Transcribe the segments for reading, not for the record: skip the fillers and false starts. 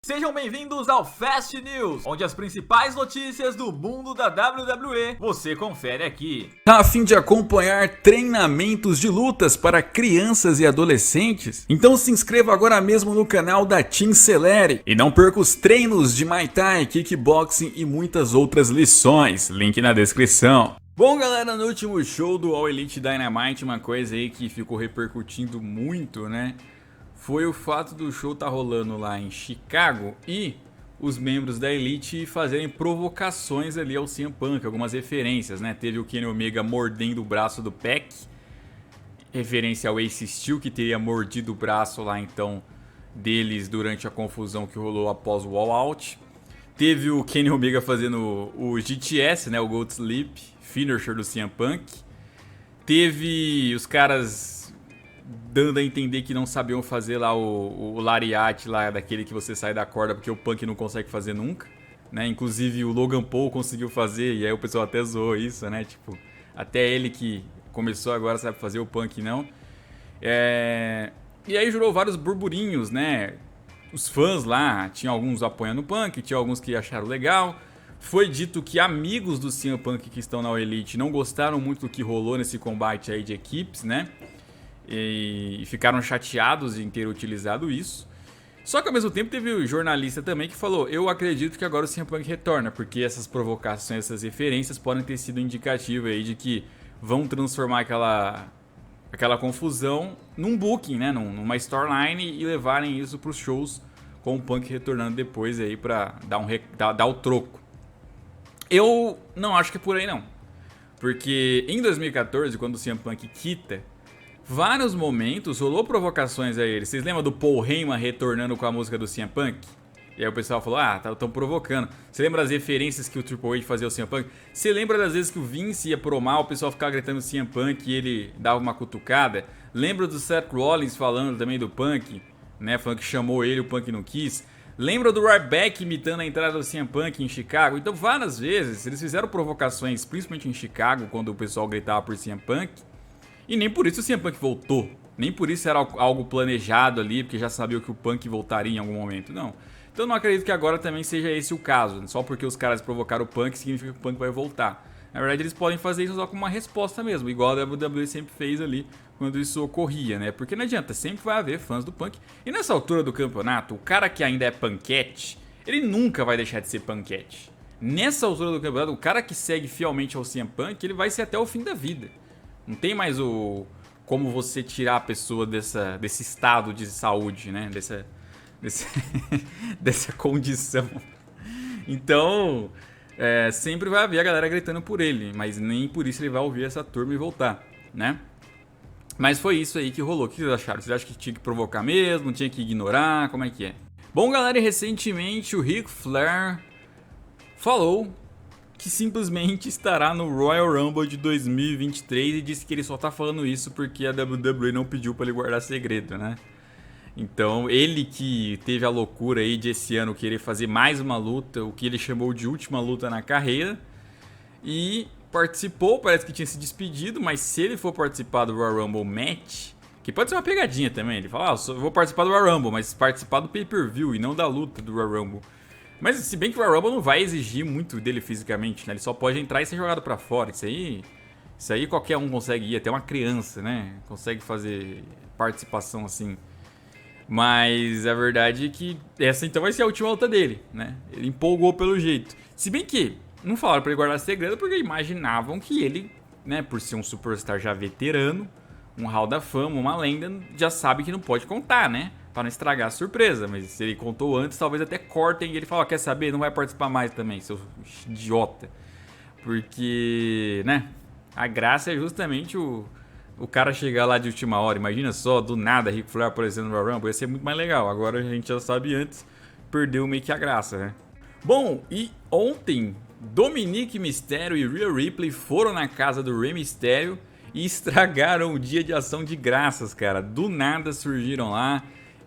Sejam bem-vindos ao Fast News, onde as principais notícias do mundo da WWE você confere aqui. Tá a fim de acompanhar treinamentos de lutas para crianças e adolescentes? Então se inscreva agora mesmo no canal da Team Celere e não perca os treinos de Muay Thai, Kickboxing e muitas outras lições. Link na descrição. Bom, galera, no último show do All Elite Dynamite, uma coisa aí que ficou repercutindo muito, né? Foi o fato do show tá rolando lá em Chicago e os membros da Elite fazerem provocações ali ao CM Punk, algumas referências, né? Teve o Kenny Omega mordendo o braço do Pac, referência ao Ace Steel, que teria mordido o braço lá então deles durante a confusão que rolou após o All Out. Teve o Kenny Omega fazendo o GTS, né? O Goat Sleep, finisher do CM Punk. Teve os caras dando a entender que não sabiam fazer lá o lariat lá, daquele que você sai da corda, porque o Punk não consegue fazer nunca, né? Inclusive o Logan Paul conseguiu fazer, e aí o pessoal até zoou isso, né? Tipo, até ele que começou agora sabe fazer, o Punk não. E aí gerou vários burburinhos, né? Os fãs lá, tinha alguns apoiando o Punk, tinha alguns que acharam legal. Foi dito que amigos do CM Punk que estão na Elite não gostaram muito do que rolou nesse combate aí de equipes, né? E ficaram chateados em ter utilizado isso. Só que ao mesmo tempo teve o jornalista também que falou: eu acredito que agora o CM Punk retorna, porque essas provocações, essas referências podem ter sido indicativas aí de que vão transformar aquela confusão num booking, né? Numa storyline, e levarem isso para os shows com o Punk retornando depois aí para dar o troco. Eu não acho que é por aí não, porque em 2014, quando o CM Punk quita, vários momentos rolou provocações a ele. Vocês lembram do Paul Heyman retornando com a música do CM Punk? E aí o pessoal falou: estão provocando. Você lembra das referências que o Triple H fazia ao CM Punk? Você lembra das vezes que o Vince ia pro mal, o pessoal ficava gritando CM Punk e ele dava uma cutucada? Lembra do Seth Rollins falando também do Punk, né? Falando que chamou ele, o Punk não quis. Lembra do Ryback imitando a entrada do CM Punk em Chicago? Então várias vezes eles fizeram provocações, principalmente em Chicago, quando o pessoal gritava por CM Punk. E nem por isso o CM Punk voltou. Nem por isso era algo planejado ali, porque já sabia que o Punk voltaria em algum momento. Não. Então eu não acredito que agora também seja esse o caso. Só porque os caras provocaram o Punk, significa que o Punk vai voltar. Na verdade, eles podem fazer isso só como uma resposta mesmo, igual a WWE sempre fez ali quando isso ocorria, né? Porque não adianta, sempre vai haver fãs do Punk. E nessa altura do campeonato, o cara que ainda é punkette, ele nunca vai deixar de ser punkette. Nessa altura do campeonato, o cara que segue fielmente ao CM Punk, ele vai ser até o fim da vida. Não tem mais como você tirar a pessoa desse estado de saúde, né? Dessa condição. Então, sempre vai haver a galera gritando por ele, mas nem por isso ele vai ouvir essa turma e voltar, né? Mas foi isso aí que rolou. O que vocês acharam? Vocês acham que tinha que provocar mesmo? Tinha que ignorar? Como é que é? Bom, galera, recentemente o Ric Flair falou que simplesmente estará no Royal Rumble de 2023 e disse que ele só tá falando isso porque a WWE não pediu para ele guardar segredo, né? Então, ele que teve a loucura aí de esse ano querer fazer mais uma luta, o que ele chamou de última luta na carreira, e participou, parece que tinha se despedido, mas se ele for participar do Royal Rumble Match, que pode ser uma pegadinha também, ele fala: eu vou participar do Royal Rumble, mas participar do pay-per-view e não da luta do Royal Rumble. Mas se bem que o Royal Rumble não vai exigir muito dele fisicamente, né? Ele só pode entrar e ser jogado pra fora. Isso aí qualquer um consegue ir, até uma criança, né? Consegue fazer participação assim. Mas a verdade é que essa então vai ser a última luta dele, né? Ele empolgou pelo jeito. Se bem que não falaram pra ele guardar segredo porque imaginavam que ele, né, por ser um superstar já veterano, um hall da fama, uma lenda, já sabe que não pode contar, né? Pra não estragar a surpresa, mas se ele contou antes, talvez até cortem e ele fala: quer saber, não vai participar mais também, seu idiota. Porque, né, a graça é justamente o cara chegar lá de última hora. Imagina só, do nada, Ric Flair aparecendo no Royal Rumble, ia ser muito mais legal. Agora a gente já sabe antes, perdeu meio que a graça, né? Bom, e ontem, Dominic Mysterio e Rhea Ripley foram na casa do Rey Mysterio e estragaram o dia de ação de graças, cara. Do nada surgiram lá,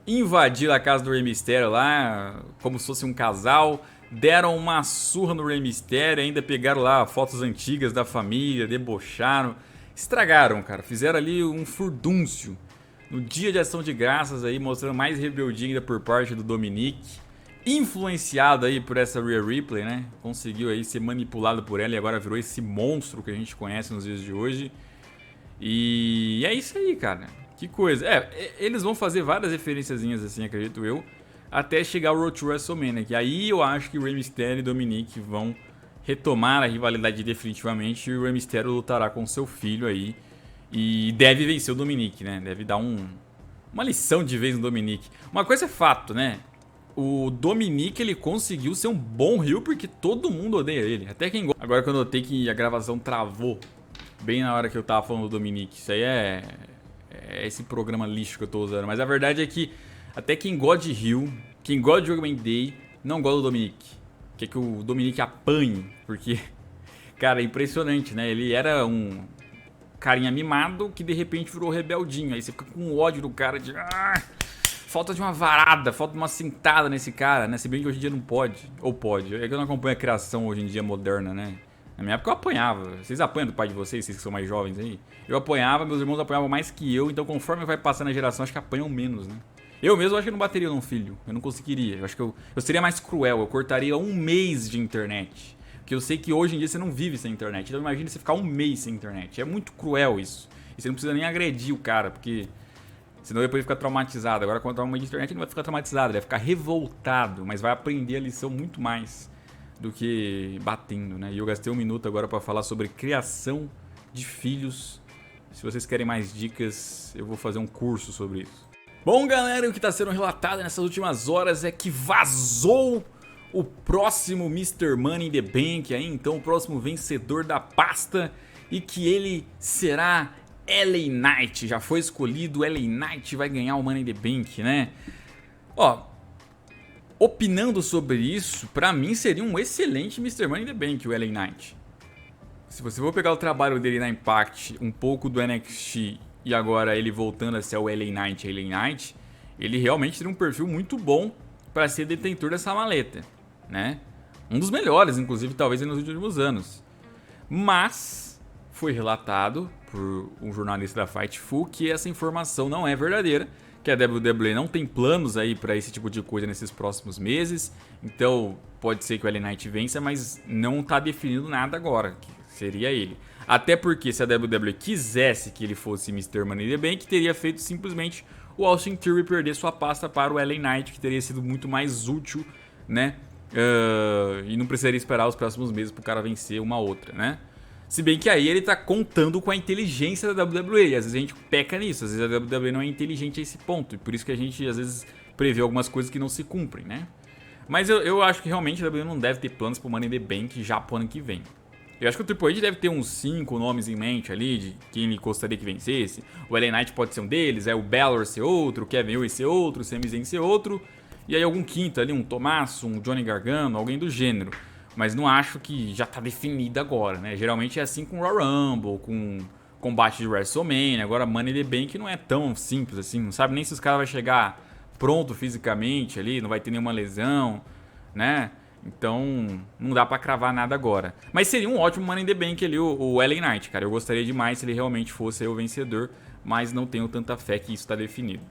invadiram a casa do Rey Mysterio lá, como se fosse um casal, deram uma surra no Rey Mysterio, ainda pegaram lá fotos antigas da família, debocharam, estragaram, cara, fizeram ali um furdúncio no dia de ação de graças aí, mostrando mais rebeldia ainda por parte do Dominic. influenciado aí por essa Rhea Ripley, né? Conseguiu aí ser manipulado por ela e agora virou esse monstro que a gente conhece nos dias de hoje. E é isso aí, cara. Que coisa. Eles vão fazer várias referenciazinhas assim, acredito eu, até chegar o Road to WrestleMania. Que aí eu acho que o Rey Mysterio e Dominic vão retomar a rivalidade definitivamente e o Rey Mysterio lutará com seu filho aí. E deve vencer o Dominic, né? Deve dar uma lição de vez no Dominic. Uma coisa é fato, né? O Dominic, ele conseguiu ser um bom heel porque todo mundo odeia ele. Até quem gosta. Agora que eu notei que a gravação travou bem na hora que eu tava falando do Dominic. Isso aí é esse programa lixo que eu tô usando. Mas a verdade é que até quem gosta de heel, quem gosta de Judgment Day, não gosta do Dominic. Quer que o Dominic apanhe. Porque, cara, é impressionante, né? Ele era um carinha mimado que de repente virou rebeldinho. Aí você fica com ódio do cara de... falta de uma varada, falta de uma cintada nesse cara, né? Se bem que hoje em dia não pode. Ou pode. É que eu não acompanho a criação hoje em dia moderna, né? Na minha época eu apanhava. Vocês apanham do pai de vocês que são mais jovens aí? Eu apanhava, meus irmãos apanhavam mais que eu. Então conforme vai passando a geração, acho que apanham menos, né? Eu mesmo acho que não bateria num filho. Eu não conseguiria. Eu acho que eu seria mais cruel. Eu cortaria um mês de internet. Porque eu sei que hoje em dia você não vive sem internet. Então imagina você ficar um mês sem internet. É muito cruel isso. E você não precisa nem agredir o cara, porque... senão depois ele fica traumatizado. Agora, quando trauma de internet, ele não vai ficar traumatizado. Ele vai ficar revoltado, mas vai aprender a lição muito mais do que batendo, né? E eu gastei um minuto agora para falar sobre criação de filhos. Se vocês querem mais dicas, eu vou fazer um curso sobre isso. Bom, galera, o que está sendo relatado nessas últimas horas é que vazou o próximo Mr. Money in the Bank, aí, então o próximo vencedor da pasta, e que ele será... LA Knight, já foi escolhido, LA Knight vai ganhar o Money in the Bank, né? Ó, opinando sobre isso, pra mim seria um excelente Mr. Money in the Bank o LA Knight. Se você for pegar o trabalho dele na Impact, um pouco do NXT e agora ele voltando a ser o LA Knight, ele realmente tem um perfil muito bom pra ser detentor dessa maleta, né? Um dos melhores, inclusive, talvez nos últimos anos. Mas... foi relatado por um jornalista da Fightful que essa informação não é verdadeira, que a WWE não tem planos aí para esse tipo de coisa nesses próximos meses, então pode ser que o LA Knight vença, mas não tá definido nada agora, que seria ele. Até porque se a WWE quisesse que ele fosse Mr. Money in the Bank, teria feito simplesmente o Austin Theory perder sua pasta para o LA Knight, que teria sido muito mais útil, né? E não precisaria esperar os próximos meses pro cara vencer uma outra, né? Se bem que aí ele tá contando com a inteligência da WWE, e às vezes a gente peca nisso, às vezes a WWE não é inteligente a esse ponto, e por isso que a gente às vezes prevê algumas coisas que não se cumprem, né? Mas eu acho que realmente a WWE não deve ter planos pro Money in the Bank já pro ano que vem. Eu acho que o Triple H deve ter uns 5 nomes em mente ali, de quem ele gostaria que vencesse. O LA Knight pode ser um deles, o Balor ser outro, o Kevin Owens ser outro, o Sami Zayn ser outro, e aí algum quinto ali, um Tommaso, um Johnny Gargano, alguém do gênero. Mas não acho que já tá definido agora, né? Geralmente é assim com o Royal Rumble, com combate de WrestleMania. Agora Money in the Bank não é tão simples assim. Não sabe nem se os caras vão chegar pronto fisicamente ali, não vai ter nenhuma lesão, né? Então não dá pra cravar nada agora. Mas seria um ótimo Money in the Bank ali, o LA Knight, cara. Eu gostaria demais se ele realmente fosse aí o vencedor, mas não tenho tanta fé que isso tá definido.